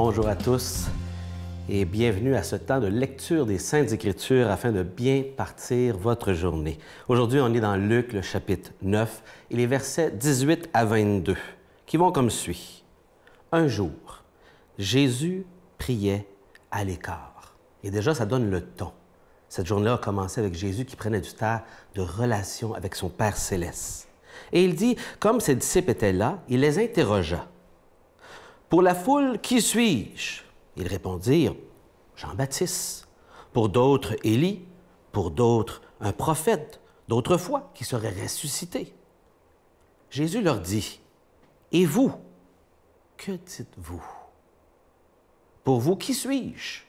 Bonjour à tous et bienvenue à ce temps de lecture des Saintes Écritures afin de bien partir votre journée. Aujourd'hui, on est dans Luc, le chapitre 9 et les versets 18 à 22 qui vont comme suit. Un jour, Jésus priait à l'écart. Et déjà, ça donne le ton. Cette journée-là a commencé avec Jésus qui prenait du temps de relation avec son Père céleste. Et il dit, comme ses disciples étaient là, il les interrogea. « Pour la foule, qui suis-je? » Ils répondirent, « Jean-Baptiste. Pour d'autres, Élie. Pour d'autres, un prophète. D'autres fois, qui serait ressuscité. » Jésus leur dit, « Et vous, que dites-vous? Pour vous, qui suis-je? »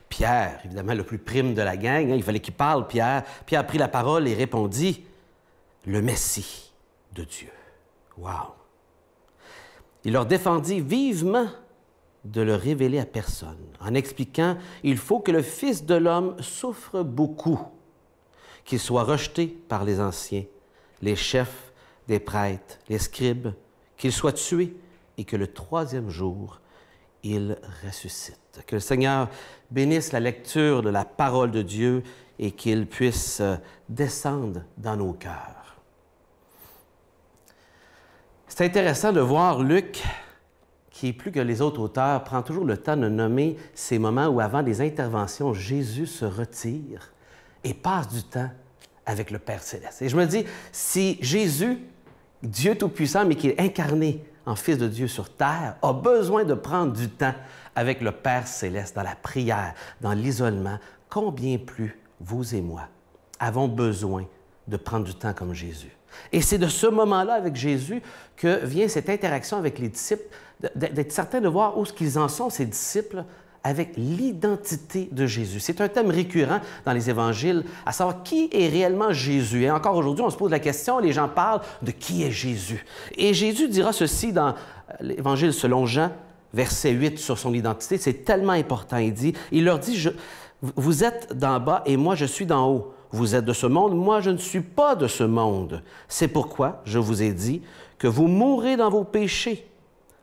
Pierre, évidemment le plus prime de la gang, il fallait qu'il parle, Pierre. Pierre prit la parole et répondit, « Le Messie de Dieu. » Wow! Il leur défendit vivement de le révéler à personne, en expliquant « Il faut que le Fils de l'homme souffre beaucoup, qu'il soit rejeté par les anciens, les chefs des prêtres, les scribes, qu'il soit tué et que le troisième jour, il ressuscite. » Que le Seigneur bénisse la lecture de la parole de Dieu et qu'il puisse descendre dans nos cœurs. C'est intéressant de voir Luc, qui, plus que les autres auteurs, prend toujours le temps de nommer ces moments où, avant des interventions, Jésus se retire et passe du temps avec le Père céleste. Et je me dis, si Jésus, Dieu Tout-Puissant, mais qui est incarné en Fils de Dieu sur terre, a besoin de prendre du temps avec le Père céleste, dans la prière, dans l'isolement, combien plus, vous et moi, avons besoin de prendre du temps comme Jésus. Et c'est de ce moment-là avec Jésus que vient cette interaction avec les disciples, d'être certain de voir où ils en sont, ces disciples, avec l'identité de Jésus. C'est un thème récurrent dans les évangiles, à savoir qui est réellement Jésus. Et encore aujourd'hui, on se pose la question, les gens parlent de qui est Jésus. Et Jésus dira ceci dans l'Évangile selon Jean, verset 8, sur son identité. C'est tellement important. Il leur dit, vous êtes d'en bas et moi je suis d'en haut. Vous êtes de ce monde, moi je ne suis pas de ce monde. C'est pourquoi je vous ai dit que vous mourrez dans vos péchés.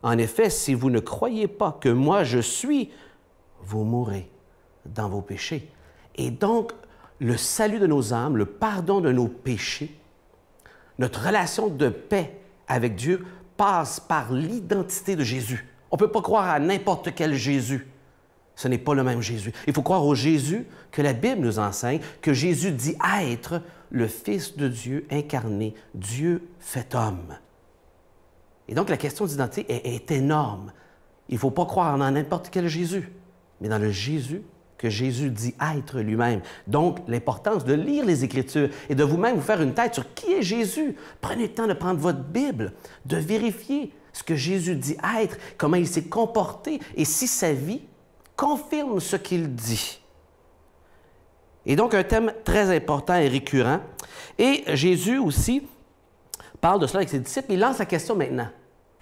En effet, si vous ne croyez pas que moi je suis, vous mourrez dans vos péchés. Et donc, le salut de nos âmes, le pardon de nos péchés, notre relation de paix avec Dieu passe par l'identité de Jésus. On ne peut pas croire à n'importe quel Jésus. Ce n'est pas le même Jésus. Il faut croire au Jésus que la Bible nous enseigne, que Jésus dit être le Fils de Dieu incarné, Dieu fait homme. Et donc, la question d'identité est énorme. Il ne faut pas croire en n'importe quel Jésus, mais dans le Jésus que Jésus dit être lui-même. Donc, l'importance de lire les Écritures et de vous-même vous faire une tête sur qui est Jésus. Prenez le temps de prendre votre Bible, de vérifier ce que Jésus dit être, comment il s'est comporté et si sa vie confirme ce qu'il dit. Et donc, un thème très important et récurrent. Et Jésus aussi parle de cela avec ses disciples. Il lance la question maintenant.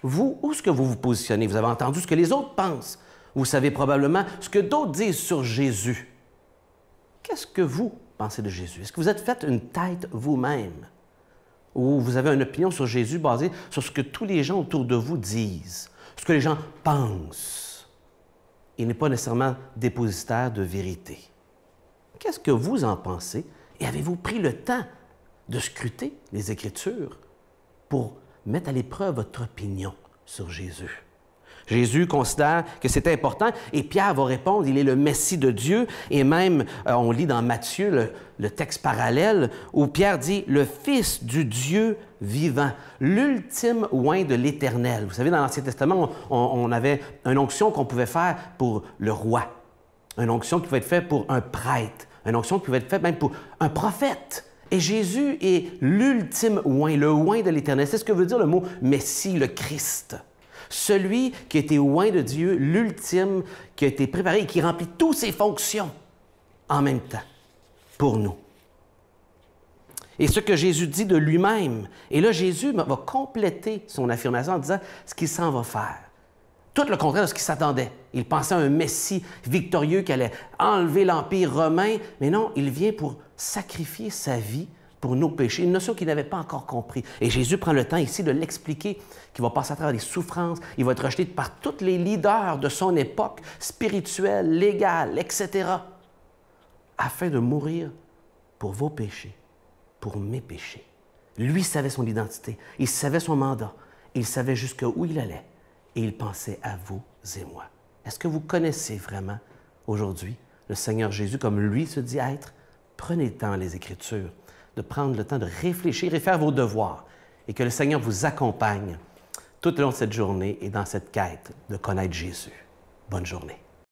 Vous, où est-ce que vous vous positionnez? Vous avez entendu ce que les autres pensent. Vous savez probablement ce que d'autres disent sur Jésus. Qu'est-ce que vous pensez de Jésus? Est-ce que vous êtes fait une tête vous-même? Ou vous avez une opinion sur Jésus basée sur ce que tous les gens autour de vous disent, ce que les gens pensent? Il n'est pas nécessairement dépositaire de vérité. Qu'est-ce que vous en pensez? Et avez-vous pris le temps de scruter les Écritures pour mettre à l'épreuve votre opinion sur Jésus? Jésus considère que c'est important et Pierre va répondre, il est le Messie de Dieu. Et même, on lit dans Matthieu le texte parallèle où Pierre dit « le Fils du Dieu vivant, l'ultime oint de l'Éternel ». Vous savez, dans l'Ancien Testament, on avait une onction qu'on pouvait faire pour le roi, une onction qui pouvait être faite pour un prêtre, une onction qui pouvait être faite même pour un prophète. Et Jésus est l'ultime oint, le oint de l'Éternel. C'est ce que veut dire le mot « Messie », le Christ. Celui qui a été oint de Dieu, l'ultime, qui a été préparé et qui remplit toutes ses fonctions en même temps pour nous. Et ce que Jésus dit de lui-même, et là Jésus va compléter son affirmation en disant ce qu'il s'en va faire. Tout le contraire de ce qu'il s'attendait. Il pensait à un Messie victorieux qui allait enlever l'Empire romain, mais non, il vient pour sacrifier sa vie pour nos péchés, une notion qu'il n'avait pas encore compris. Et Jésus prend le temps ici de l'expliquer, qu'il va passer à travers des souffrances, il va être rejeté par tous les leaders de son époque, spirituelle, légale, etc., afin de mourir pour vos péchés, pour mes péchés. Lui savait son identité, il savait son mandat, il savait jusqu'où il allait, et il pensait à vous et moi. Est-ce que vous connaissez vraiment aujourd'hui le Seigneur Jésus comme lui se dit être? Prenez le temps, les Écritures, de prendre le temps de réfléchir et faire vos devoirs, et que le Seigneur vous accompagne tout au long de cette journée et dans cette quête de connaître Jésus. Bonne journée.